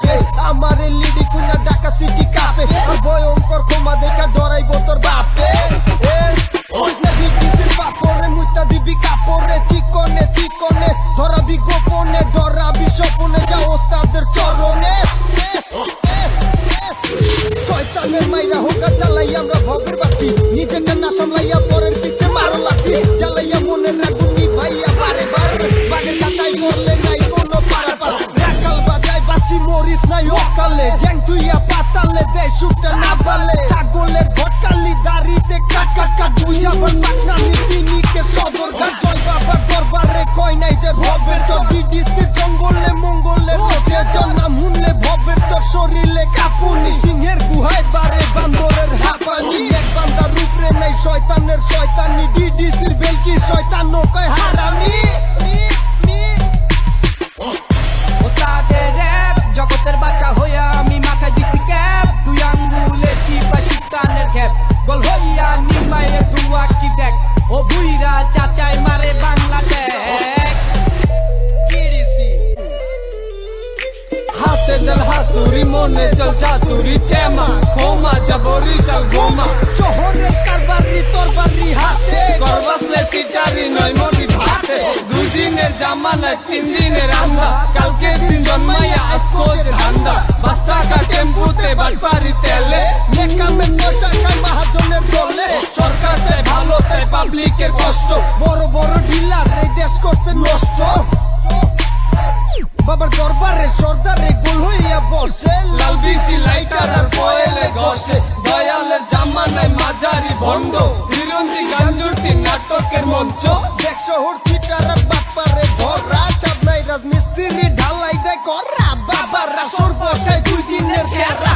বাপে আমারে লিডি কুইনা ঢাকা সিটি কাপে আর ভয়ঙ্কর ক্ষমা দেখা ডরাইব তোর বাপে বাপরে মুইতা দিবি কাপড়ে চিকনে চিকনে ধরাবি গোপনে ডরাবি স্বপনে যা ওস্তাদের চরণে শয়তানের মাইরা হোকা চালাই আমরা ভবের বাতি নিজেকে না সামলাইয়া পরের পিছে মারো লাথি জ্বালাইয়া মনের রাগুনি ভাইয়া বারে বার বাগের কাটাই করলে নাই কোনো পারাপার রাখাল বাজায় বাসি মরিস নাই অকালে জ্যাং তুইয়া পাতালে দেয় সুখটা না পালে ছাগলের ভটকালি দাড়িতে কাট কাট কাট বুঝাবার পাকনা মিটিনিকে সদর ঘাট জয় বাবার দরবারে কয় নাই যে ভবের চর ডিডিসির জঙ্গলে মঙ্গলে রোজে জন্না মুনলে ভবের চর শরীরে কাপুনি সিংহের গুহায় বারে বান্দরের হাঁপানি এক বান্দার রূপরে নাই শয়তানের শয়তানি ডিডিসির বেলকি শয়তান নৌকায় হারামি ওস্তাদের র‍্যাপ জগতের বাসা হইয়া আমি মাথায় দিছি ক্যাপ দুই আঙ্গুলে চিপা শীতানের খ্যাপ গোল হইয়া নিমায়ে ধুয়া কি দেখ ও বুইরা চাচাই মারে বাংলাদেশ হাতে দল হাতুরি মনে চল চাতুরি টেমা খোমা যাবরি সাল গোমা শহরের কারবারি তরবারি হাতে করবাসলে সিটারি নয় মনি ভাতে দুই দিনের জামানা 3 দিনের আন্দা কালকের দিন জন্মাইয়া আজকের ধান্দা 5 টাকা টেম্পুতে বাটপারি তেলে নেকামে পয়সা খায় মাহাজনের দলে সরকার চায় ভালো তাই পাবলিকের কষ্ট বড় বড় ডিলার এই দেশ করছে নষ্ট বাবার দরবারে সর্দারে গোল হইয়া বসে লাল বিচি লাইটার আর বয়েলে ঘষে দয়ালের জামানায় মাঝারি ভণ্ড হিরঞ্জি গাঞ্জুরটি নাটকের মঞ্চ দেখ শহর চিটার আর বাপারে ধরা চাঁদনাই রাজমিস্ত্রি ঢালাই দেয় করা বাবারা সর বসায় 2 দিনের সেরা